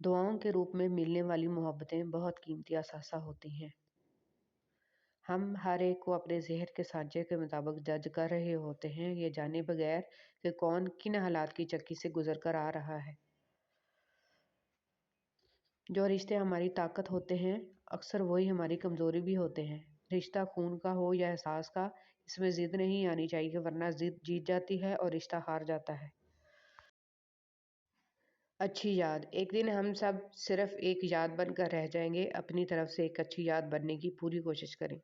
دعاؤں کے روپ میں ملنے والی محبتیں بہت قیمتی اثاثہ ہوتی ہیں۔ ہم ہر ایک کو اپنے ذہن کے سانچے کے مطابق جج کر رہے ہوتے ہیں، یہ جانے بغیر کہ کون کن حالات کی چکی سے گزر کر آ رہا ہے۔ جو رشتے ہماری طاقت ہوتے ہیں، اکثر وہی ہماری کمزوری بھی ہوتے ہیں۔ رشتہ خون کا ہو یا احساس کا، اس میں ضد نہیں آنی چاہیے، ورنہ ضد جیت جاتی ہے اور رشتہ ہار جاتا ہے۔ اچھی یاد۔ ایک دن ہم سب صرف ایک یاد بن کر رہ جائیں گے۔ اپنی طرف سے ایک اچھی یاد بننے کی پوری کوشش کریں۔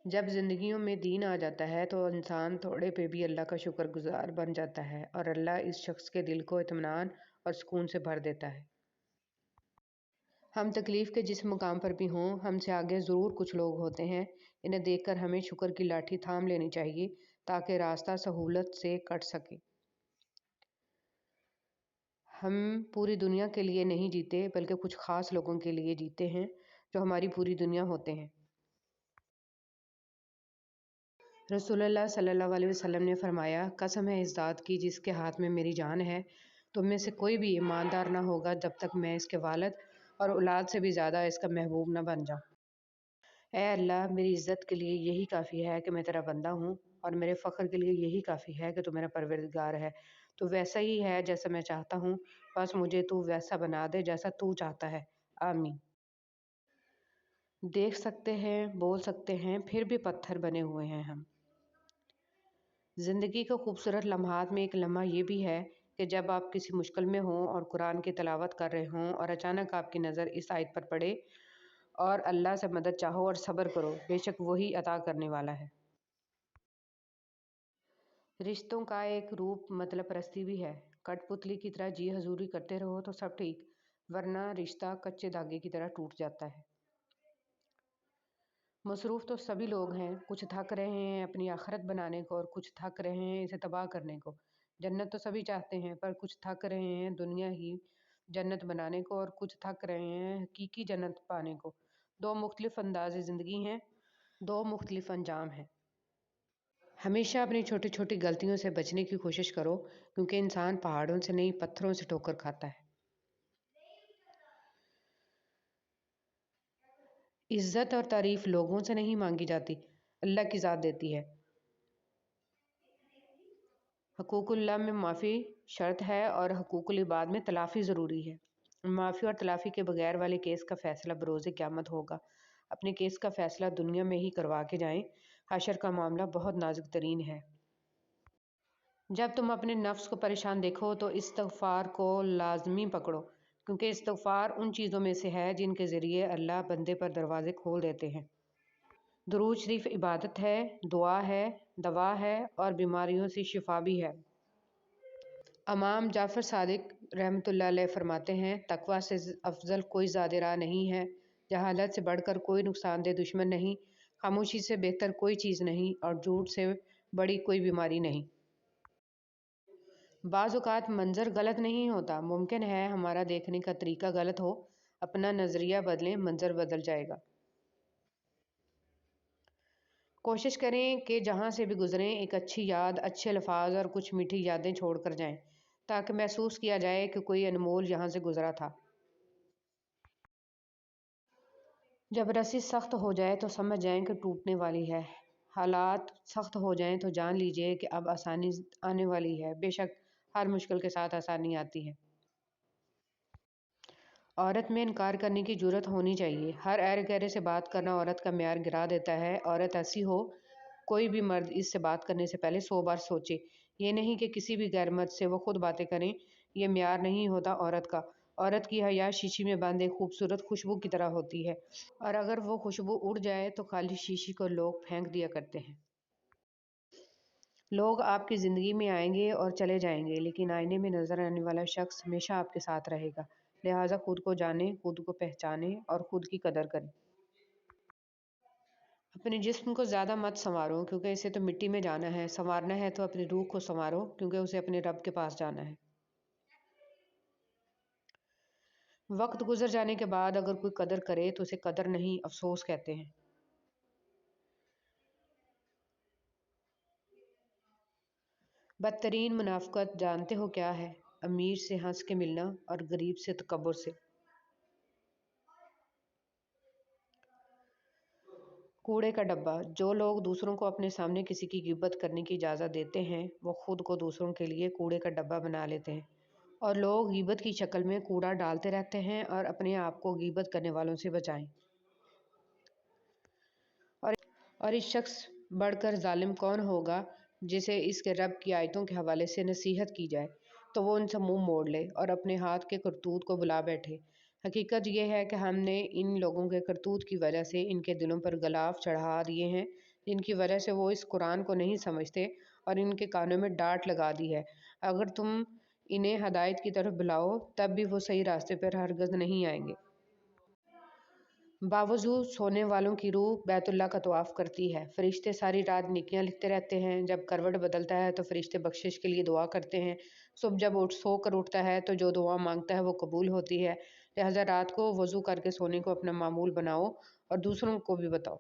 جب زندگیوں میں دین آ جاتا ہے تو انسان تھوڑے پہ بھی اللہ کا شکر گزار بن جاتا ہے، اور اللہ اس شخص کے دل کو اطمینان اور سکون سے بھر دیتا ہے۔ ہم تکلیف کے جس مقام پر بھی ہوں، ہم سے آگے ضرور کچھ لوگ ہوتے ہیں۔ انہیں دیکھ کر ہمیں شکر کی لاٹھی تھام لینی چاہیے تاکہ راستہ سہولت سے کٹ سکے۔ ہم پوری دنیا کے لیے نہیں جیتے، بلکہ کچھ خاص لوگوں کے لیے جیتے ہیں جو ہماری پوری دنیا ہوتے ہیں۔ رسول اللہ صلی اللہ علیہ وسلم نے فرمایا، قسم ہے اس ذات کی جس کے ہاتھ میں میری جان ہے، تم میں سے کوئی بھی ایماندار نہ ہوگا جب تک میں اس کے والد اور اولاد سے بھی زیادہ اس کا محبوب نہ بن جاؤں۔ اے اللہ، میری عزت کے لیے یہی کافی ہے کہ میں تیرا بندہ ہوں، اور میرے فخر کے لیے یہی کافی ہے کہ تو میرا پروردگار ہے۔ تو ویسا ہی ہے جیسا میں چاہتا ہوں، بس مجھے تو ویسا بنا دے جیسا تو چاہتا ہے، آمین۔ دیکھ سکتے ہیں، بول سکتے ہیں، پھر بھی پتھر بنے ہوئے ہیں ہم۔ زندگی کے خوبصورت لمحات میں ایک لمحہ یہ بھی ہے کہ جب آپ کسی مشکل میں ہوں اور قرآن کی تلاوت کر رہے ہوں اور اچانک آپ کی نظر اس آیت پر پڑے، اور اللہ سے مدد چاہو اور صبر کرو، بے شک وہی عطا کرنے والا ہے۔ رشتوں کا ایک روپ مطلب پرستی بھی ہے۔ کٹ پتلی کی طرح جی حضوری کرتے رہو تو سب ٹھیک، ورنہ رشتہ کچے دھاگے کی طرح ٹوٹ جاتا ہے۔ مصروف تو سبھی لوگ ہیں، کچھ تھک رہے ہیں اپنی آخرت بنانے کو اور کچھ تھک رہے ہیں اسے تباہ کرنے کو۔ جنت تو سبھی چاہتے ہیں، پر کچھ تھک رہے ہیں دنیا ہی جنت بنانے کو اور کچھ تھک رہے ہیں حقیقی جنت پانے کو۔ دو مختلف انداز زندگی ہیں، دو مختلف انجام ہیں۔ ہمیشہ اپنی چھوٹی چھوٹی غلطیوں سے بچنے کی کوشش کرو، کیونکہ انسان پہاڑوں سے نہیں پتھروں سے ٹھوکر کھاتا ہے۔ عزت اور تعریف لوگوں سے نہیں مانگی جاتی، اللہ کی ذات دیتی ہے۔ حقوق اللہ میں معافی شرط ہے اور حقوق العباد میں تلافی ضروری ہے۔ معافی اور تلافی کے بغیر والے کیس کا فیصلہ بروز قیامت ہوگا۔ اپنے کیس کا فیصلہ دنیا میں ہی کروا کے جائیں، حشر کا معاملہ بہت نازک ترین ہے۔ جب تم اپنے نفس کو پریشان دیکھو تو استغفار کو لازمی پکڑو، کیونکہ استغفار ان چیزوں میں سے ہے جن کے ذریعے اللہ بندے پر دروازے کھول دیتے ہیں۔ درود شریف عبادت ہے، دعا ہے، دوا ہے اور بیماریوں سے شفا بھی ہے۔ امام جعفر صادق رحمۃ اللہ علیہ فرماتے ہیں، تقویٰ سے افضل کوئی زیادہ راہ نہیں ہے، جہالت سے بڑھ کر کوئی نقصان دہ دشمن نہیں، خاموشی سے بہتر کوئی چیز نہیں، اور جھوٹ سے بڑی کوئی بیماری نہیں۔ بعض اوقات منظر غلط نہیں ہوتا، ممکن ہے ہمارا دیکھنے کا طریقہ غلط ہو، اپنا نظریہ بدلیں، منظر بدل جائے گا۔ کوشش کریں کہ جہاں سے بھی گزریں ایک اچھی یاد، اچھے الفاظ اور کچھ میٹھی یادیں چھوڑ کر جائیں، تاکہ محسوس کیا جائے کہ کوئی انمول یہاں سے گزرا تھا۔ جب رسی سخت ہو جائے تو سمجھ جائیں کہ ٹوٹنے والی ہے۔ حالات سخت ہو جائیں تو جان لیجئے کہ اب آسانی آنے والی ہے۔ بے شک ہر مشکل کے ساتھ آسانی آتی ہے۔ عورت میں انکار کرنے کی جرأت ہونی چاہیے۔ ہر ایرے گیرے سے بات کرنا عورت کا معیار گرا دیتا ہے۔ عورت ایسی ہو، کوئی بھی مرد اس سے بات کرنے سے پہلے 100 بار سوچے۔ یہ نہیں کہ کسی بھی غیر مرد سے وہ خود باتیں کریں، یہ معیار نہیں ہوتا عورت کا۔ عورت کی حیا شیشی میں بند ایک خوبصورت خوشبو کی طرح ہوتی ہے، اور اگر وہ خوشبو اڑ جائے تو خالی شیشی کو لوگ پھینک دیا کرتے ہیں۔ لوگ آپ کی زندگی میں آئیں گے اور چلے جائیں گے، لیکن آئینے میں نظر آنے والا شخص ہمیشہ آپ کے ساتھ رہے گا۔ لہٰذا خود کو جانیں، خود کو پہچانیں اور خود کی قدر کریں۔ اپنے جسم کو زیادہ مت سنوارو، کیونکہ اسے تو مٹی میں جانا ہے۔ سنوارنا ہے تو اپنی روح کو سنوارو، کیونکہ اسے اپنے رب کے پاس جانا ہے۔ وقت گزر جانے کے بعد اگر کوئی قدر کرے تو اسے قدر نہیں، افسوس کہتے ہیں۔ بدترین منافقت جانتے ہو کیا ہے؟ امیر سے ہنس کے ملنا اور غریب سے تکبر سے۔ کوڑے کا ڈبہ۔ جو لوگ دوسروں کو اپنے سامنے کسی کی غیبت کرنے کی اجازت دیتے ہیں وہ خود کو دوسروں کے لیے کوڑے کا ڈبہ بنا لیتے ہیں، اور لوگ غیبت کی شکل میں کوڑا ڈالتے رہتے ہیں اور اپنے آپ کو غیبت کرنے والوں سے بچائیں۔ اور اس شخص بڑھ کر ظالم کون ہوگا جسے اس کے رب کی آیتوں کے حوالے سے نصیحت کی جائے تو وہ ان سے منہ موڑ لے اور اپنے ہاتھ کے کرتوت کو بلا بیٹھے۔ حقیقت یہ ہے کہ ہم نے ان لوگوں کے کرتوت کی وجہ سے ان کے دلوں پر غلاف چڑھا دیے ہیں، جن کی وجہ سے وہ اس قرآن کو نہیں سمجھتے اور ان کے کانوں میں ڈانٹ لگا دی ہے۔ اگر تم انہیں ہدایت کی طرف بلاؤ تب بھی وہ صحیح راستے پر ہرگز نہیں آئیں گے۔ باوضو سونے والوں کی روح بیت اللہ کا طواف کرتی ہے، فرشتے ساری رات نیکیاں لکھتے رہتے ہیں، جب کروٹ بدلتا ہے تو فرشتے بخشش کے لیے دعا کرتے ہیں، صبح جب سو کر اٹھتا ہے تو جو دعا مانگتا ہے وہ قبول ہوتی ہے، لہذا رات کو وضو کر کے سونے کو اپنا معمول بناؤ اور دوسروں کو بھی بتاؤ۔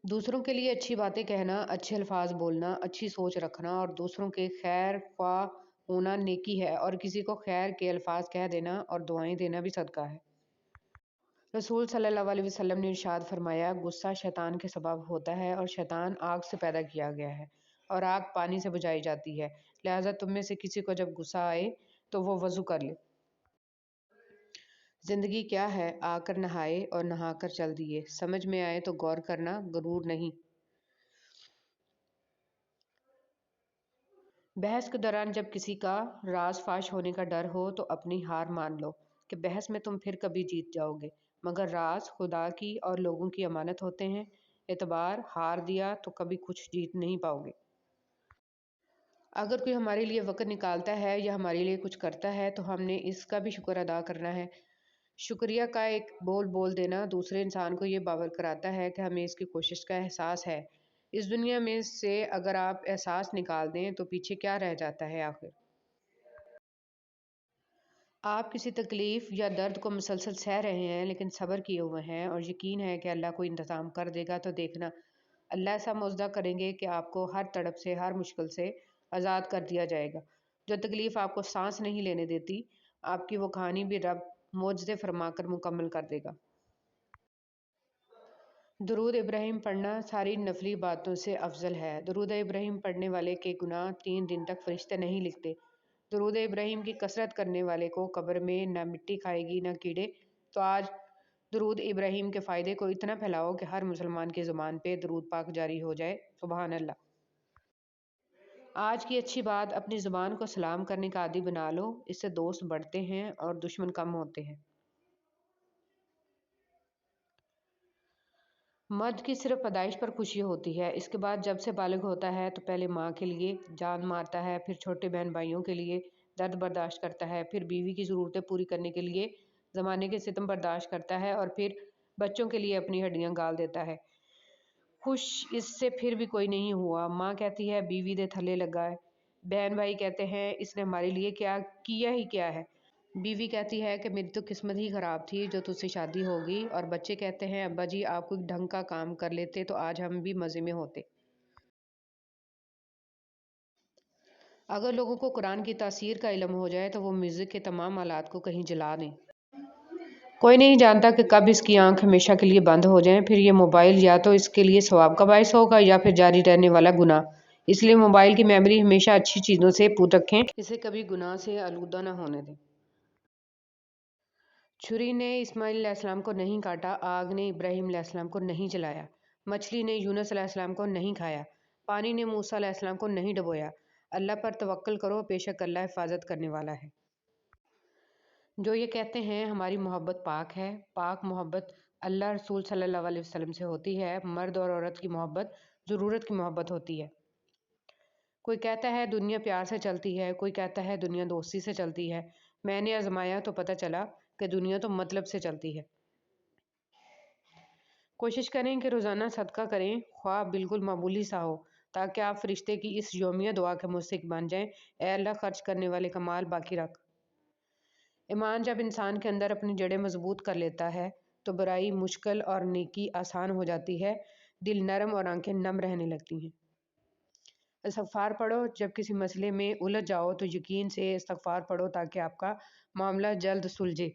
دوسروں کے لیے اچھی باتیں کہنا، اچھے الفاظ بولنا، اچھی سوچ رکھنا اور دوسروں کے خیر خواہ ہونا نیکی ہے، اور کسی کو خیر کے الفاظ کہہ دینا اور دعائیں دینا بھی صدقہ ہے۔ رسول صلی اللہ علیہ وسلم نے ارشاد فرمایا، غصہ شیطان کے سبب ہوتا ہے اور شیطان آگ سے پیدا کیا گیا ہے اور آگ پانی سے بجھائی جاتی ہے، لہذا تم میں سے کسی کو جب غصہ آئے تو وہ وضو کر لے۔ زندگی کیا ہے؟ آ کر نہائے اور نہا کر چل دیے، سمجھ میں آئے تو غور کرنا، غرور نہیں۔ بحث کے دوران جب کسی کا راز فاش ہونے کا ڈر ہو تو اپنی ہار مان لو کہ بحث میں تم پھر کبھی جیت جاؤ گے، مگر راز خدا کی اور لوگوں کی امانت ہوتے ہیں، اعتبار ہار دیا تو کبھی کچھ جیت نہیں پاؤ گے۔ اگر کوئی ہمارے لیے وقت نکالتا ہے یا ہمارے لیے کچھ کرتا ہے تو ہم نے اس کا بھی شکر ادا کرنا ہے۔ شکریہ کا ایک بول بول دینا دوسرے انسان کو یہ باور کراتا ہے کہ ہمیں اس کی کوشش کا احساس ہے۔ اس دنیا میں سے اگر آپ احساس نکال دیں تو پیچھے کیا رہ جاتا ہے آخر؟ آپ کسی تکلیف یا درد کو مسلسل سہ رہے ہیں لیکن صبر کیے ہوئے ہیں اور یقین ہے کہ اللہ کوئی انتظام کر دے گا، تو دیکھنا اللہ ایسا معجزہ کریں گے کہ آپ کو ہر تڑپ سے، ہر مشکل سے آزاد کر دیا جائے گا۔ جو تکلیف آپ کو سانس نہیں لینے دیتی، آپ کی وہ کہانی بھی رب معجزے فرما کر مکمل کر دے گا۔ درود ابراہیم پڑھنا ساری نفلی باتوں سے افضل ہے۔ درود ابراہیم پڑھنے والے کے گناہ 3 دن تک فرشتے نہیں لکھتے۔ درود ابراہیم کی کثرت کرنے والے کو قبر میں نہ مٹی کھائے گی نہ کیڑے۔ تو آج درود ابراہیم کے فائدے کو اتنا پھیلاؤ کہ ہر مسلمان کی زبان پہ درود پاک جاری ہو جائے۔ سبحان اللہ۔ آج کی اچھی بات، اپنی زبان کو سلام کرنے کا عادی بنا لو، اس سے دوست بڑھتے ہیں اور دشمن کم ہوتے ہیں۔ مرد کی صرف پیدائش پر خوشی ہوتی ہے، اس کے بعد جب سے بالغ ہوتا ہے تو پہلے ماں کے لیے جان مارتا ہے، پھر چھوٹے بہن بھائیوں کے لیے درد برداشت کرتا ہے، پھر بیوی کی ضرورتیں پوری کرنے کے لیے زمانے کے ستم برداشت کرتا ہے، اور پھر بچوں کے لیے اپنی ہڈیاں گال دیتا ہے۔ خوش اس سے پھر بھی کوئی نہیں ہوا۔ ماں کہتی ہے بیوی دے تھلے لگا ہے، بہن بھائی کہتے ہیں اس نے ہمارے لیے کیا کیا ہی کیا ہے، بیوی کہتی ہے کہ میری تو قسمت ہی خراب تھی جو تجھ سے شادی ہوگی، اور بچے کہتے ہیں ابا جی آپ کوئی ڈھنگ کا کام کر لیتے تو آج ہم بھی مزے میں ہوتے۔ اگر لوگوں کو قرآن کی تاثیر کا علم ہو جائے تو وہ میوزک کے تمام آلات کو کہیں جلا دیں۔ کوئی نہیں جانتا کہ کب اس کی آنکھ ہمیشہ کے لیے بند ہو جائیں، پھر یہ موبائل یا تو اس کے لیے ثواب کا باعث ہوگا یا پھر جاری رہنے والا گناہ۔ اس لیے موبائل کی میموری ہمیشہ اچھی چیزوں سے پر رکھیں، اسے کبھی گناہ سے آلودہ نہ ہونے دیں۔ چھری نے اسماعیل علیہ السلام کو نہیں کاٹا، آگ نے ابراہیم علیہ السلام کو نہیں جلایا، مچھلی نے یونس علیہ السلام کو نہیں کھایا، پانی نے موسیٰ علیہ السلام کو نہیں ڈبویا۔ اللہ پر توکل کرو، بے شک اللہ حفاظت کرنے والا ہے۔ جو یہ کہتے ہیں ہماری محبت پاک ہے، پاک محبت اللہ رسول صلی اللہ علیہ وسلم سے ہوتی ہے۔ مرد اور عورت کی محبت ضرورت کی محبت ہوتی ہے۔ کوئی کہتا ہے دنیا پیار سے چلتی ہے، کوئی کہتا ہے دنیا دوستی سے چلتی ہے، میں نے آزمایا تو پتہ چلا کہ دنیا تو مطلب سے چلتی ہے۔ کوشش کریں کہ روزانہ صدقہ کریں، خواہ بالکل معمولی سا ہو، تاکہ آپ فرشتے کی اس یومیہ دعا کے مستحق بن جائیں، اے اللہ خرچ کرنے والے کا مال باقی رکھ۔ ایمان جب انسان کے اندر اپنی جڑیں مضبوط کر لیتا ہے تو برائی مشکل اور نیکی آسان ہو جاتی ہے، دل نرم اور آنکھیں نم رہنے لگتی ہیں۔ استغفار پڑھو، جب کسی مسئلے میں الجھ جاؤ تو یقین سے استغفار پڑھو تاکہ آپ کا معاملہ جلد سلجھے۔